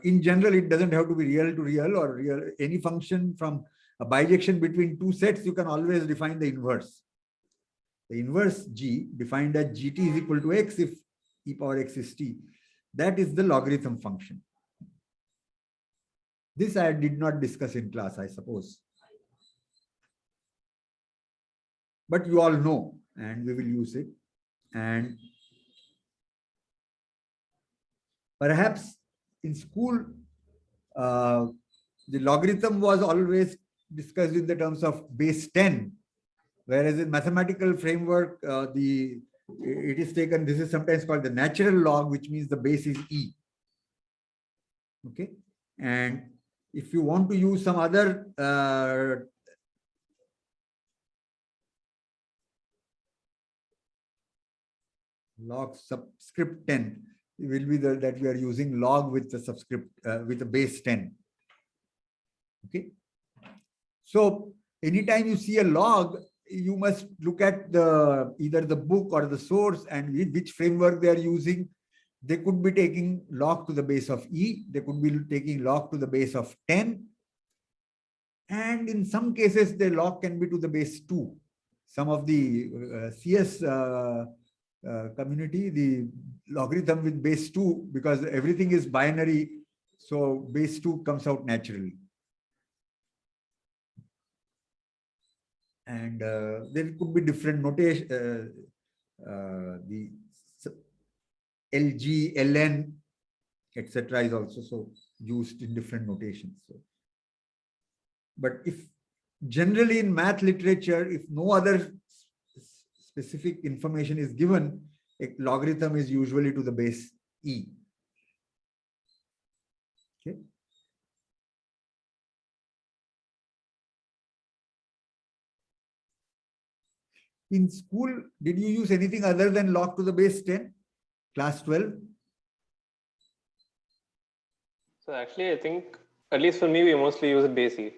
Speaker 1: in general, it doesn't have to be real to real or real. Any function from a bijection between two sets, you can always define the inverse. The inverse g, defined as gt is equal to x if e power x is t. That is the logarithm function. This I did not discuss in class, I suppose. But you all know, and we will use it. And perhaps in school, the logarithm was always discussed in the terms of base 10, whereas in mathematical framework, the it is taken, this is sometimes called the natural log, which means the base is E. Okay. And if you want to use some other log subscript 10, it will be that we are using log with the subscript with the base 10. Okay. So anytime you see a log, you must look at either the book or the source and which framework they are using. They could be taking log to the base of E. They could be taking log to the base of 10. And in some cases, the log can be to the base 2. Some of the CS community, the logarithm with base 2, because everything is binary, so base 2 comes out naturally. And there could be different notation, the LG, LN, etc. is also used in different notations. So, but if generally in math literature, if no other specific information is given, a logarithm is usually to the base E. Okay. In school, did you use anything other than log to the base 10? Class 12?
Speaker 7: So actually, I think, at least for me, we mostly use base E.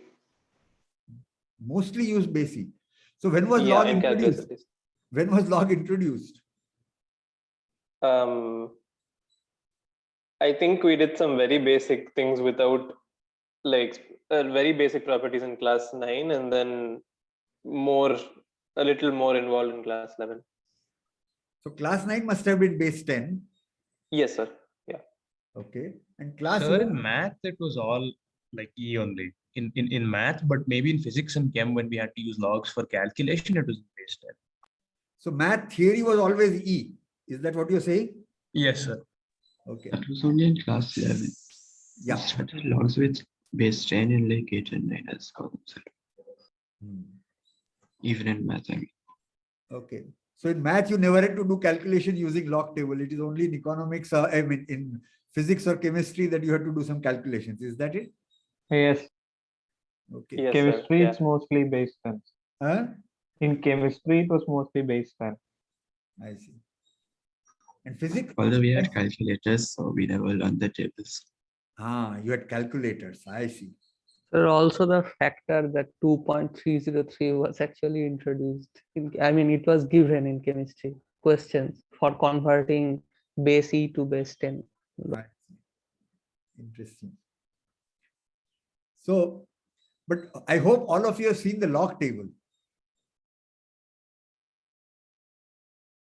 Speaker 1: Mostly use base E. So when was
Speaker 7: Yeah,
Speaker 1: log
Speaker 7: in calculus
Speaker 1: introduced?
Speaker 7: at least.
Speaker 1: When was log introduced?
Speaker 7: I think we did some very basic things without like very basic properties in class 9, and then a little more involved in class 11.
Speaker 1: So class 9 must have been base 10.
Speaker 7: Yes, sir. Yeah.
Speaker 1: Okay. And class
Speaker 8: Sir,
Speaker 1: 11,
Speaker 8: in math, it was all like E only. In math, but maybe in physics and chem, when we had to use logs for calculation, it was base 10.
Speaker 1: so math theory was always E. Is that what you're saying?
Speaker 8: Yes, sir.
Speaker 1: Okay.
Speaker 5: That was only in class 11.
Speaker 1: Yeah.
Speaker 5: We started logs with base 10 in like 8 and 9 as columns. Even in math, I mean.
Speaker 1: Okay. So in math, you never had to do calculation using log table. It is only in economics, I mean, in physics or chemistry that you have to do some calculations. Is that it?
Speaker 6: Yes,
Speaker 1: Okay.
Speaker 7: Yes,
Speaker 6: chemistry
Speaker 7: sir.
Speaker 6: it's mostly base 10.
Speaker 1: Huh?
Speaker 6: In chemistry, it was mostly base 10.
Speaker 1: I see. And physics?
Speaker 5: Although we had calculators, so we never learned the tables.
Speaker 1: Ah, you had calculators. I see.
Speaker 3: So also the factor that 2.303 was actually introduced. I mean, it was given in chemistry questions for converting base E to base 10.
Speaker 1: Right. Interesting. So, but I hope all of you have seen the log table.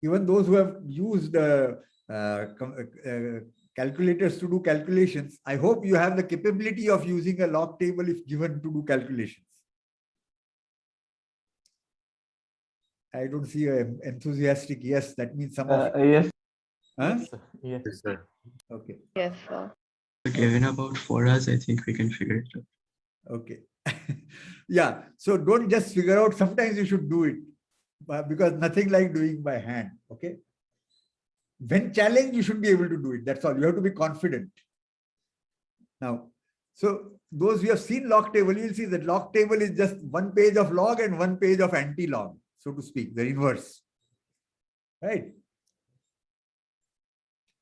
Speaker 1: Even those who have used calculators to do calculations, I hope you have the capability of using a log table if given to do calculations. I don't see an enthusiastic yes. That means some of you.
Speaker 6: Yes,
Speaker 1: Huh?
Speaker 6: yes.
Speaker 8: Yes, sir.
Speaker 1: Okay.
Speaker 9: Yes, sir.
Speaker 5: So given about 4 hours, I think we can figure it out.
Speaker 1: Okay. Yeah. So don't just figure out. Sometimes you should do it, because nothing like doing by hand. Okay. When challenged, you should be able to do it. That's all. You have to be confident. Now, so those who have seen log table, you will see that log table is just one page of log and one page of anti-log, so to speak, the inverse. Right.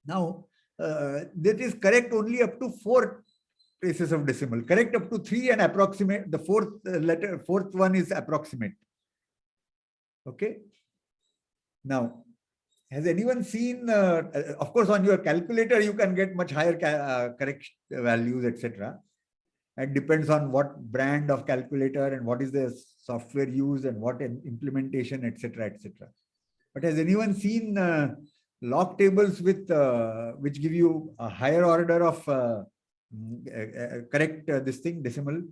Speaker 1: Now, that is correct only up to 4 places of decimal. Correct up to 3 and approximate. The fourth one is approximate. Okay. Now, has anyone seen, of course, on your calculator, you can get much higher correct values, etc. It depends on what brand of calculator and what is the software used and what implementation, etc., etc. But has anyone seen log tables with which give you a higher order of correct this thing, decimal?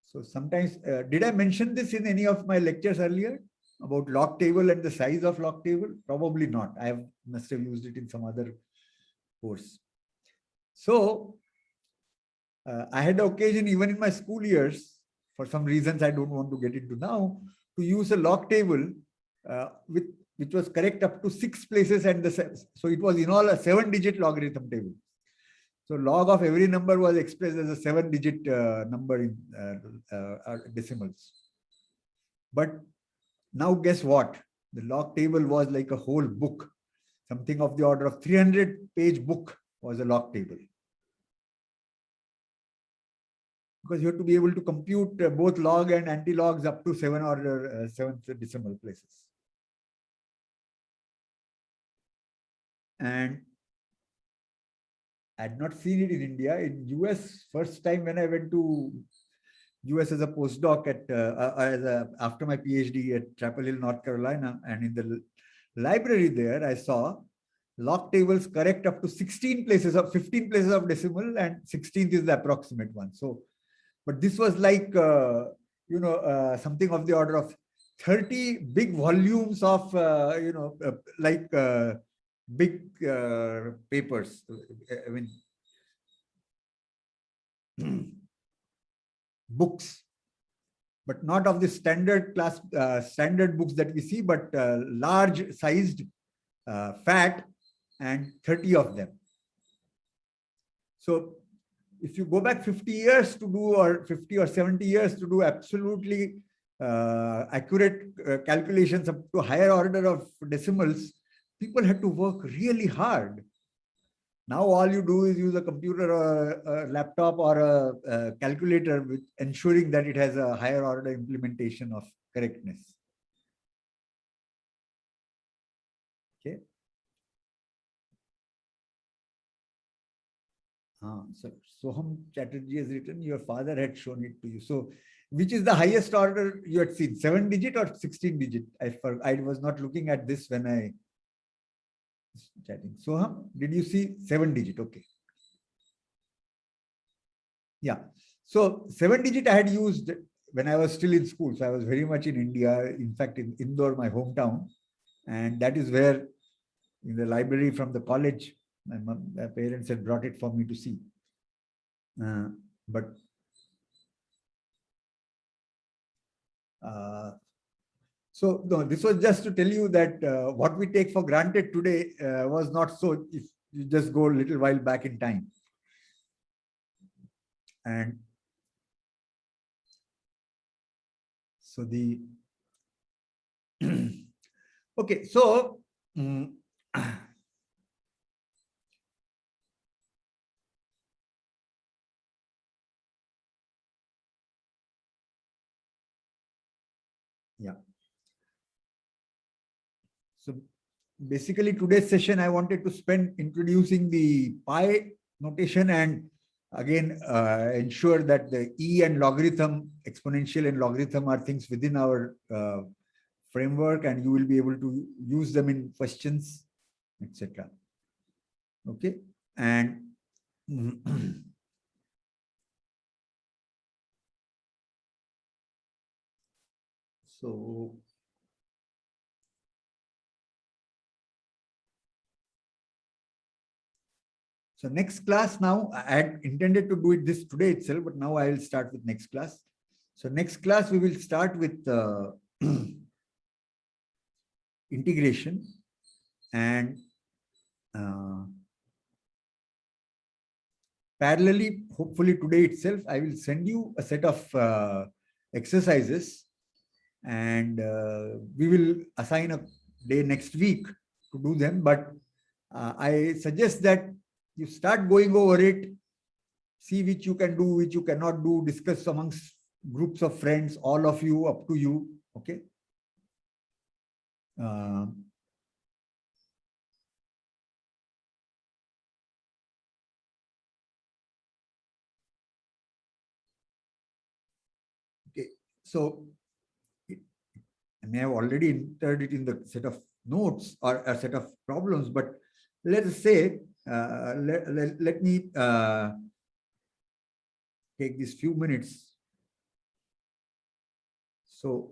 Speaker 1: So sometimes, did I mention this in any of my lectures earlier about log table and the size of log table? Probably not. Must have used it in some other course. So I had the occasion even in my school years, for some reasons I don't want to get into now, to use a log table which was correct up to 6 places, and so it was in all a 7-digit logarithm table. So log of every number was expressed as a 7-digit number in decimals. But now guess what? The log table was like a whole book. Something of the order of 300-page book was a log table. Because you have to be able to compute both log and anti-logs up to 7th decimal places. And I had not seen it in India. In US, first time when I went to US as a postdoc after my PhD at Chapel Hill, North Carolina, and in the library there, I saw log tables correct up to 16 places of 15 places of decimal, and 16th is the approximate one. So, but this was like something of the order of 30 big volumes of big papers. I mean, books, but not of the standard class standard books that we see, but large sized, fat, and 30 of them. So if you go back 50 years to do, or 50 or 70 years to do absolutely accurate calculations up to higher order of decimals, people had to work really hard. Now all you do is use a computer or a laptop or a calculator, with ensuring that it has a higher order implementation of correctness. Okay. So Soham Chatterjee has written, your father had shown it to you. So which is the highest order you had seen, 7-digit or 16-digit? I was not looking at this when I was chatting. Soham, did you see 7-digit? Okay. Yeah. So 7-digit I had used when I was still in school. So I was very much in India, in fact, in Indore, my hometown. And that is where, in the library from the college, my parents had brought it for me to see. So no, this was just to tell you that what we take for granted today was not so if you just go a little while back in time. And so the okay, so yeah. So basically today's session, I wanted to spend introducing the pi notation, and again ensure that the E and logarithm, exponential and logarithm, are things within our framework, and you will be able to use them in questions, etc. Okay. And so next class, now I had intended to do it this today itself, but now I will start with next class. So next class we will start with integration, and parallelly, hopefully today itself, I will send you a set of exercises, and we will assign a day next week to do them. But I suggest that you start going over it, see which you can do, which you cannot do, discuss amongst groups of friends, all of you, up to you. Okay. Okay. So I may have already entered it in the set of notes or a set of problems, but let us say, let me take these few minutes. So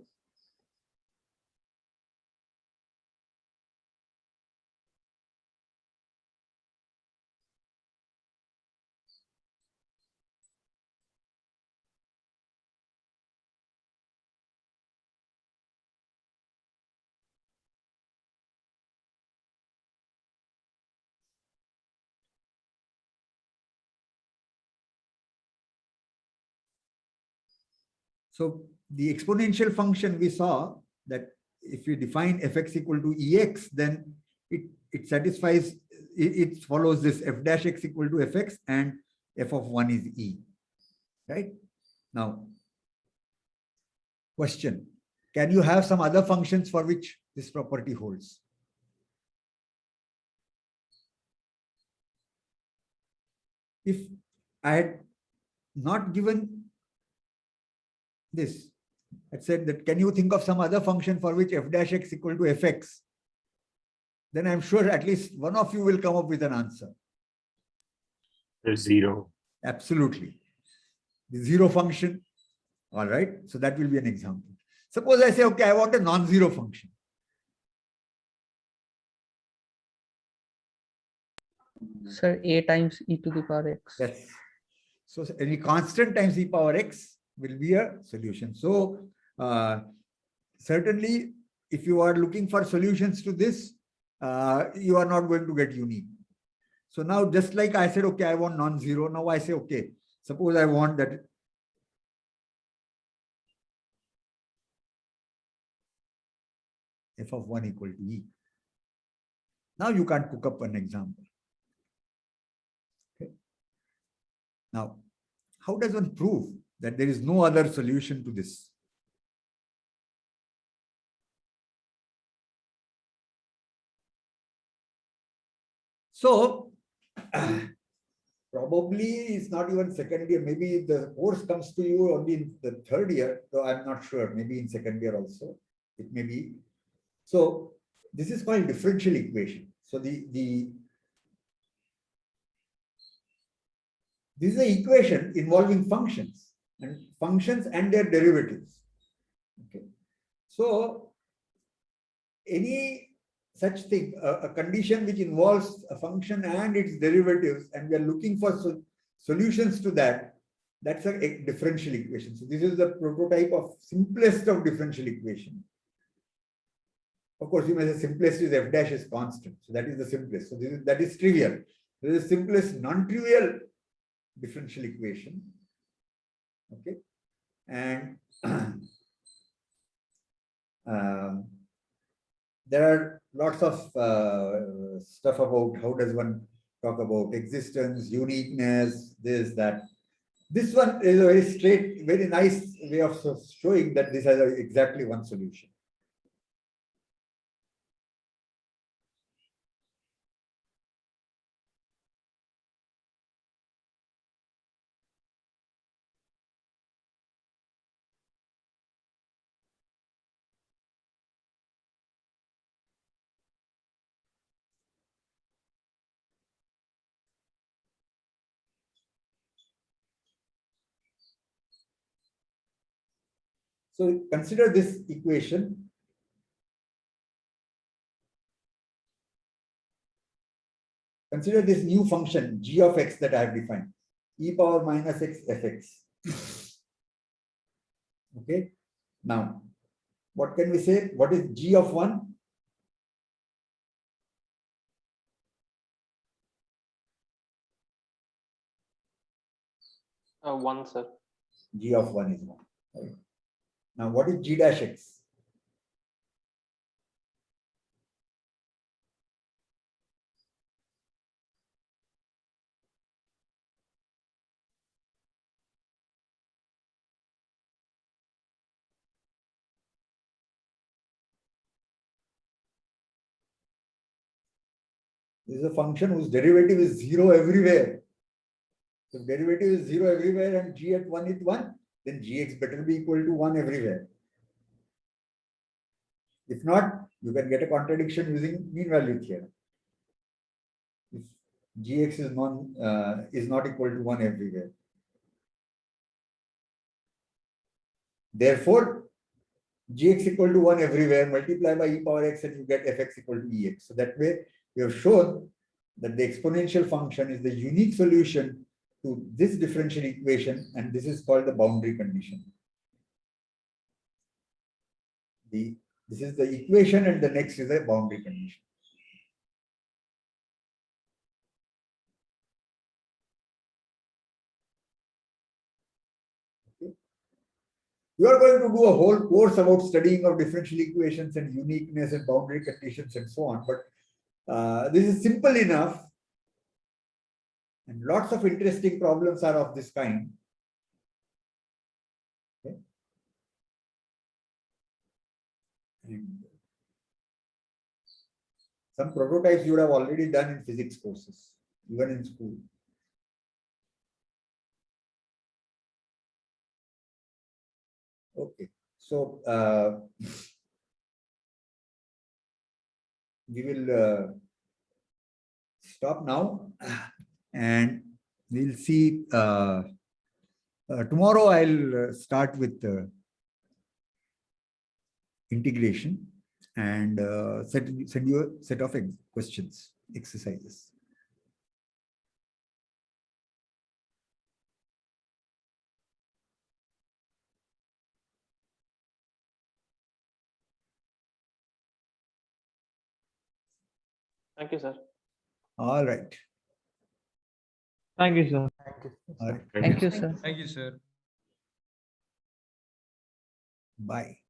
Speaker 1: So the exponential function, we saw that if we define fx equal to ex, then it satisfies, it follows this f dash x equal to fx and f of 1 is e. Right? Now, question, can you have some other functions for which this property holds? If I had not given this, I said that, can you think of some other function for which f dash x equal to fx? Then I'm sure at least one of you will come up with an answer.
Speaker 9: There's 0.
Speaker 1: Absolutely. The zero function. All right. So that will be an example. Suppose I say, okay, I want a non-zero function.
Speaker 3: Sir, a times e to the power x.
Speaker 1: Yes. So any constant times e power x will be a solution. So certainly, if you are looking for solutions to this, you are not going to get unique. So now, just like I said, okay, I want non-zero. Now I say, okay, suppose I want that f of 1 equal to e. Now you can't cook up an example. Okay. Now, how does one prove that there is no other solution to this? So, probably it's not even second year. Maybe the course comes to you only in the third year. So I'm not sure. Maybe in second year also. It may be. So this is called differential equation. So this is the equation involving functions and their derivatives. Okay. So any such thing, a condition which involves a function and its derivatives, and we are looking for solutions to that, that's a differential equation. So this is the prototype of simplest of differential equation. Of course, you may say simplest is f dash is constant. So that is the simplest. So that is trivial. This is the simplest non-trivial differential equation. Okay. And there are lots of stuff about how does one talk about existence, uniqueness, this, that. This one is a very straight, very nice way of showing that this has exactly one solution. So consider this equation. Consider this new function g of x that I have defined, e power minus x fx. Okay. Now, what can we say? What is g of 1?
Speaker 7: One, sir.
Speaker 1: G of 1 is 1. Right? Now, what is g dash x? This is a function whose derivative is 0 everywhere. So if derivative is 0 everywhere and g at 1 is 1, then gx better be equal to 1 everywhere. If not, you can get a contradiction using mean value theorem. If gx is not equal to 1 everywhere. Therefore, gx equal to 1 everywhere, multiply by e power x and you get fx equal to ex. So that way, we have shown that the exponential function is the unique solution to this differential equation, and this is called the boundary condition. This is the equation, and the next is a boundary condition. Okay. You are going to do a whole course about studying of differential equations and uniqueness and boundary conditions and so on. But this is simple enough. And lots of interesting problems are of this kind. Okay. And some prototypes you would have already done in physics courses, even in school. Okay, so we will stop now, and we'll see. Tomorrow I'll start with integration and send you a set of questions, exercises.
Speaker 7: Thank you, sir.
Speaker 1: All right.
Speaker 6: Thank you, sir.
Speaker 1: All right.
Speaker 3: Thank you, sir.
Speaker 8: Thank you, sir.
Speaker 1: Bye.